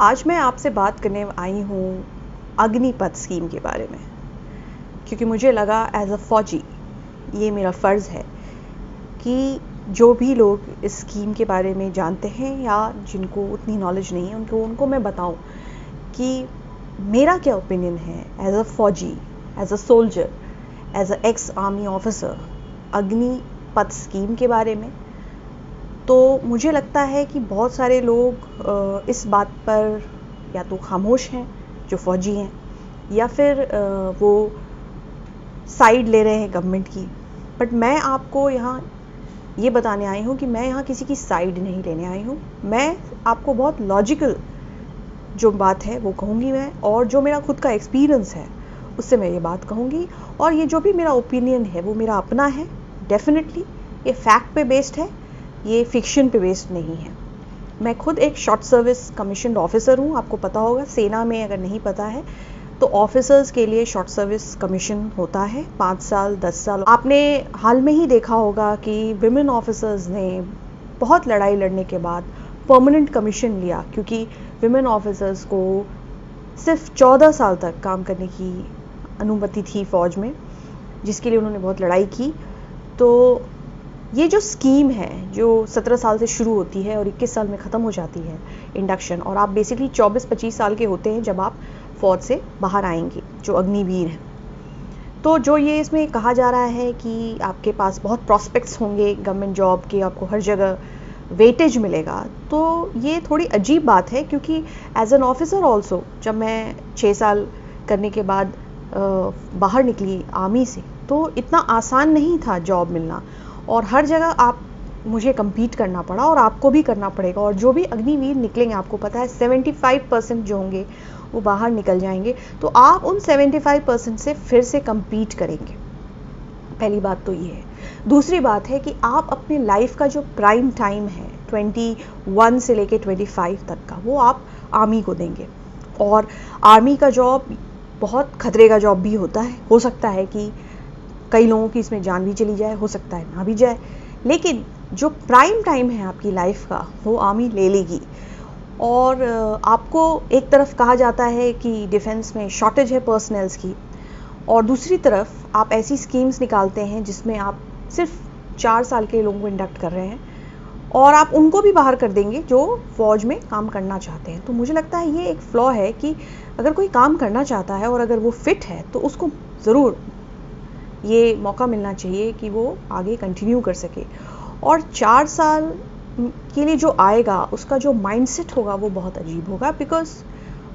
आज मैं आपसे बात करने आई हूँ अग्निपथ स्कीम के बारे में, क्योंकि मुझे लगा एज अ फौजी ये मेरा फ़र्ज़ है कि जो भी लोग इस स्कीम के बारे में जानते हैं या जिनको उतनी नॉलेज नहीं है उनको मैं बताऊं कि मेरा क्या ओपिनियन है एज अ फौजी, as a soldier, as a ex army officer Agnipath scheme के बारे में। तो मुझे लगता है कि बहुत सारे लोग इस बात पर या तो खामोश हैं जो फ़ौजी हैं, या फिर वो साइड ले रहे हैं गवर्नमेंट की। बट मैं आपको यहाँ ये बताने आई हूँ कि मैं यहाँ किसी की साइड नहीं लेने आई हूँ। मैं आपको बहुत लॉजिकल जो बात है वो कहूँगी मैं, और जो मेरा खुद का एक्सपीरियंस है उससे मैं ये बात कहूँगी। और ये जो भी मेरा ओपिनियन है वो मेरा अपना है। डेफिनेटली ये फैक्ट पे बेस्ड है, ये फिक्शन पे बेस्ड नहीं है। मैं खुद एक शॉर्ट सर्विस कमीशन्ड ऑफिसर हूँ। आपको पता होगा, सेना में अगर नहीं पता है तो ऑफिसर्स के लिए शॉर्ट सर्विस कमीशन होता है 5 साल 10 साल। आपने हाल में ही देखा होगा कि विमेन ऑफिसर्स ने बहुत लड़ाई लड़ने के बाद परमानेंट कमीशन लिया, क्योंकि विमेन ऑफिसर्स को सिर्फ 14 साल तक काम करने की अनुमति थी फ़ौज में, जिसके लिए उन्होंने बहुत लड़ाई की। तो ये जो स्कीम है जो 17 साल से शुरू होती है और 21 साल में ख़त्म हो जाती है इंडक्शन, और आप बेसिकली 24-25 साल के होते हैं जब आप फ़ौज से बाहर आएंगे, जो अग्निवीर हैं। तो जो ये इसमें कहा जा रहा है कि आपके पास बहुत प्रॉस्पेक्ट्स होंगे गवर्नमेंट जॉब के, आपको हर जगह वेटेज मिलेगा, तो ये थोड़ी अजीब बात है। क्योंकि एज एन ऑफिसर ऑल्सो जब मैं 6 साल करने के बाद बाहर निकली आर्मी से, तो इतना आसान नहीं था जॉब मिलना, और हर जगह मुझे कम्पीट करना पड़ा, और आपको भी करना पड़ेगा। और जो भी अग्निवीर निकलेंगे, आपको पता है 75% जो होंगे वो बाहर निकल जाएंगे, तो आप उन 75% से फिर से कम्पीट करेंगे। पहली बात तो ये है। दूसरी बात है कि आप अपने लाइफ का जो प्राइम टाइम है 21 से लेके 25 तक का, वो आप आर्मी को देंगे। और आर्मी का जॉब बहुत खतरे का जॉब भी होता है। हो सकता है कि कई लोगों की इसमें जान भी चली जाए, हो सकता है ना भी जाए, लेकिन जो प्राइम टाइम है आपकी लाइफ का वो आर्मी ले लेगी। और आपको एक तरफ कहा जाता है कि डिफेंस में शॉर्टेज है पर्सनल्स की, और दूसरी तरफ आप ऐसी स्कीम्स निकालते हैं जिसमें आप सिर्फ 4 साल के लोगों को इंडक्ट कर रहे हैं, और आप उनको भी बाहर कर देंगे जो फौज में काम करना चाहते हैं। तो मुझे लगता है ये एक फ्लॉ है कि अगर कोई काम करना चाहता है और अगर वो फिट है तो उसको ज़रूर ये मौका मिलना चाहिए कि वो आगे कंटिन्यू कर सके। और 4 साल के लिए जो आएगा उसका जो माइंडसेट होगा वो बहुत अजीब होगा, बिकॉज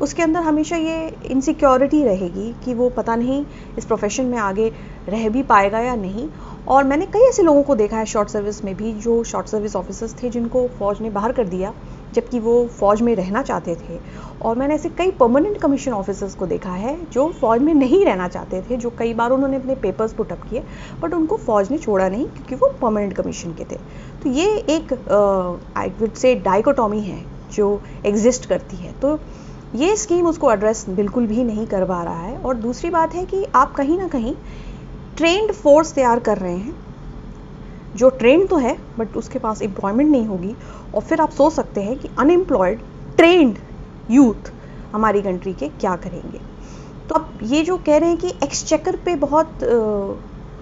उसके अंदर हमेशा ये इनसिक्योरिटी रहेगी कि वो पता नहीं इस प्रोफेशन में आगे रह भी पाएगा या नहीं। और मैंने कई ऐसे लोगों को देखा है शॉर्ट सर्विस में भी, जो शॉर्ट सर्विस ऑफिसर्स थे जिनको फ़ौज ने बाहर कर दिया जबकि वो फ़ौज में रहना चाहते थे। और मैंने ऐसे कई परमानेंट कमीशन ऑफिसर्स को देखा है जो फ़ौज में नहीं रहना चाहते थे, जो कई बार उन्होंने अपने पेपर्स पुटअप किए बट उनको फ़ौज ने छोड़ा नहीं क्योंकि वो परमानेंट कमीशन के थे। तो ये एक आई वुड से डाइकोटॉमी है जो एग्जिस्ट करती है। तो ये स्कीम उसको एड्रेस बिल्कुल भी नहीं करवा रहा है। और दूसरी बात है कि आप कहीं ना कहीं ट्रेंड फोर्स तैयार कर रहे हैं जो ट्रेंड तो है बट उसके पास एम्प्लॉयमेंट नहीं होगी, और फिर आप सोच सकते हैं कि अनएम्प्लॉयड ट्रेंड यूथ हमारी कंट्री के क्या करेंगे। तो अब ये जो कह रहे हैं कि एक्सचेकर पे बहुत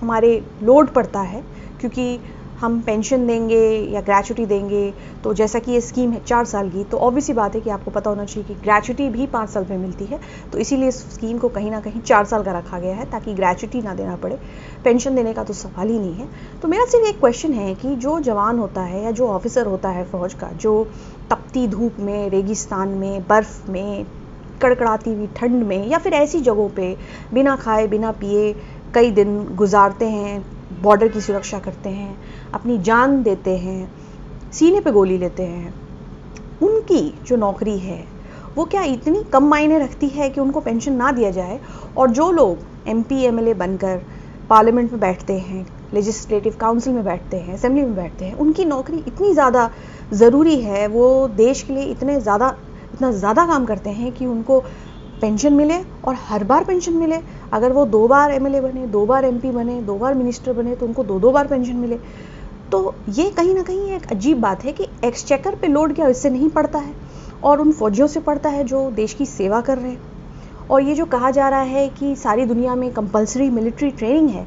हमारे लोड पड़ता है क्योंकि हम पेंशन देंगे या ग्रेचुटी देंगे, तो जैसा कि ये स्कीम है 4 साल की, तो ऑब्वियसली बात है कि आपको पता होना चाहिए कि ग्रेचुटी भी 5 साल में मिलती है। तो इसीलिए इस स्कीम को कहीं ना कहीं 4 साल का रखा गया है ताकि ग्रेचुटी ना देना पड़े। पेंशन देने का तो सवाल ही नहीं है। तो मेरा सिर्फ एक क्वेश्चन है कि जो जवान होता है या जो ऑफिसर होता है फ़ौज का, जो तपती धूप में, रेगिस्तान में, बर्फ़ में, कड़कड़ाती हुई ठंड में या फिर ऐसी जगहों पे बिना खाए बिना पिए कई दिन गुजारते हैं, बॉर्डर की सुरक्षा करते हैं, अपनी जान देते हैं, सीने पे गोली लेते हैं, उनकी जो नौकरी है वो क्या इतनी कम मायने रखती है कि उनको पेंशन ना दिया जाए? और जो लोग MP MLA बनकर पार्लियामेंट में बैठते हैं, लेजिस्लेटिव काउंसिल में बैठते हैं, असेंबली में बैठते हैं, उनकी नौकरी इतनी ज़्यादा ज़रूरी है, वो देश के लिए इतना ज़्यादा काम करते हैं कि उनको पेंशन मिले, और हर बार पेंशन मिले। अगर वो 2 बार MLA बने, 2 बार MP बने, 2 बार मिनिस्टर बने, तो उनको 2 बार पेंशन मिले। तो ये कहीं ना कहीं एक अजीब बात है कि एक्सचेकर पे लोड क्या इससे नहीं पड़ता है? और उन फौजियों से पढ़ता है जो देश की सेवा कर रहे हैं। और ये जो कहा जा रहा है कि सारी दुनिया में कंपलसरी मिलिट्री ट्रेनिंग है,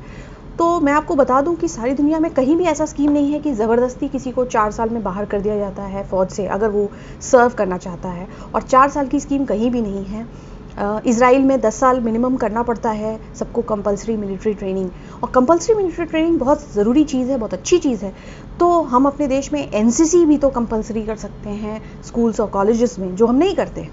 तो मैं आपको बता दूं कि सारी दुनिया में कहीं भी ऐसा स्कीम नहीं है कि ज़बरदस्ती किसी को 4 साल में बाहर कर दिया जाता है फ़ौज से अगर वो सर्व करना चाहता है। और 4 साल की स्कीम कहीं भी नहीं है। इज़राइल में 10 साल मिनिमम करना पड़ता है सबको कंपलसरी मिलिट्री ट्रेनिंग। और कंपलसरी मिलिट्री ट्रेनिंग बहुत ज़रूरी चीज़ है, बहुत अच्छी चीज़ है। तो हम अपने देश में एनसीसी भी तो कंपलसरी कर सकते हैं स्कूल्स और कॉलेजेस में, जो हम नहीं करते।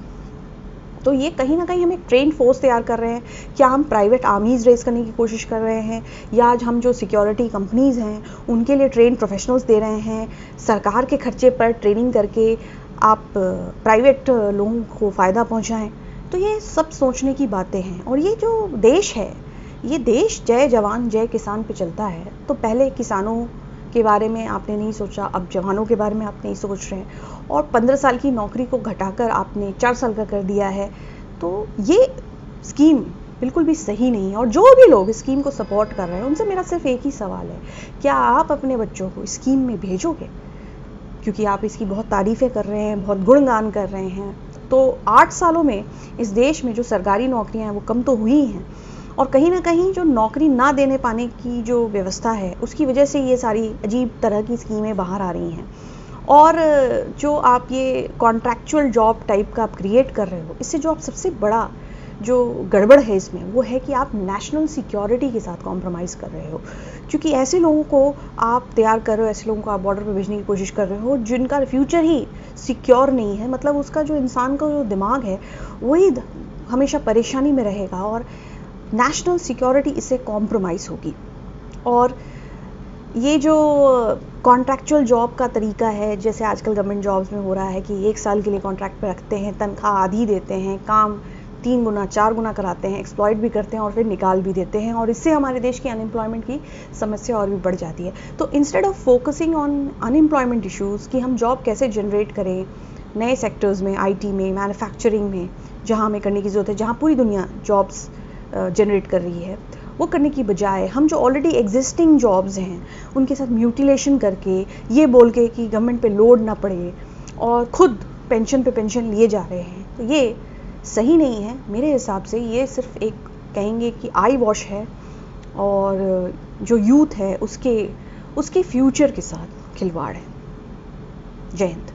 तो ये कहीं ना कहीं हम एक ट्रेन फोर्स तैयार कर रहे हैं। क्या हम प्राइवेट आर्मीज रेस करने की कोशिश कर रहे हैं, या आज हम जो सिक्योरिटी कंपनीज हैं उनके लिए ट्रेन प्रोफेशनल्स दे रहे हैं सरकार के खर्चे पर ट्रेनिंग करके आप प्राइवेट लोगों को फ़ायदा पहुंचाएं। तो ये सब सोचने की बातें हैं। और ये जो देश है, ये देश जय जवान जय किसान पे चलता है। तो पहले किसानों के बारे में आपने नहीं सोचा, अब जवानों के बारे में आप नहीं सोच रहे हैं, और 15 साल की नौकरी को घटाकर आपने 4 साल का कर दिया है। तो ये स्कीम बिल्कुल भी सही नहीं है। और जो भी लोग इस स्कीम को सपोर्ट कर रहे हैं उनसे मेरा सिर्फ एक ही सवाल है, क्या आप अपने बच्चों को इस स्कीम में भेजोगे? क्योंकि आप इसकी बहुत तारीफ़ें कर रहे हैं, बहुत गुणगान कर रहे हैं। तो 8 सालों में इस देश में जो सरकारी नौकरियां हैं वो कम तो हुई हैं, और कहीं ना कहीं जो नौकरी ना देने पाने की जो व्यवस्था है उसकी वजह से ये सारी अजीब तरह की स्कीमें बाहर आ रही हैं। और जो आप ये कॉन्ट्रैक्चुअल जॉब टाइप का आप क्रिएट कर रहे हो, इससे जो आप सबसे बड़ा जो गड़बड़ है इसमें वो है कि आप नेशनल सिक्योरिटी के साथ कॉम्प्रोमाइज़ कर रहे हो। क्योंकि ऐसे लोगों को आप तैयार कर रहे हो, ऐसे लोगों को आप बॉर्डर पर भेजने की कोशिश कर रहे हो जिनका फ्यूचर ही सिक्योर नहीं है। मतलब उसका जो इंसान का जो दिमाग है वही हमेशा परेशानी में रहेगा, और नेशनल सिक्योरिटी इससे कॉम्प्रोमाइज़ होगी। और ये जो कॉन्ट्रैक्चुअल जॉब का तरीका है, जैसे आजकल गवर्नमेंट जॉब्स में हो रहा है कि 1 साल के लिए कॉन्ट्रैक्ट पे रखते हैं, तनख्वाह आधी देते हैं, काम 3 गुना 4 गुना कराते हैं, एक्सप्लॉइट भी करते हैं और फिर निकाल भी देते हैं। और इससे हमारे देश की अनएम्प्लॉयमेंट की समस्या और भी बढ़ जाती है। तो instead of focusing on unemployment issues कि हम जॉब कैसे जनरेट करें नए सेक्टर्स में, आईटी में, मैन्युफैक्चरिंग में, जहाँ हमें करने की ज़रूरत है, जहाँ पूरी दुनिया जॉब्स जनरेट कर रही है, वो करने की बजाय हम जो ऑलरेडी एग्जिस्टिंग जॉब्स हैं उनके साथ म्यूटिलेशन करके, ये बोल के कि गवर्नमेंट पे लोड ना पड़े, और खुद पेंशन पे पेंशन लिए जा रहे हैं, तो ये सही नहीं है। मेरे हिसाब से ये सिर्फ एक कहेंगे कि आई वॉश है, और जो यूथ है उसके फ्यूचर के साथ खिलवाड़ है। जय हिंद।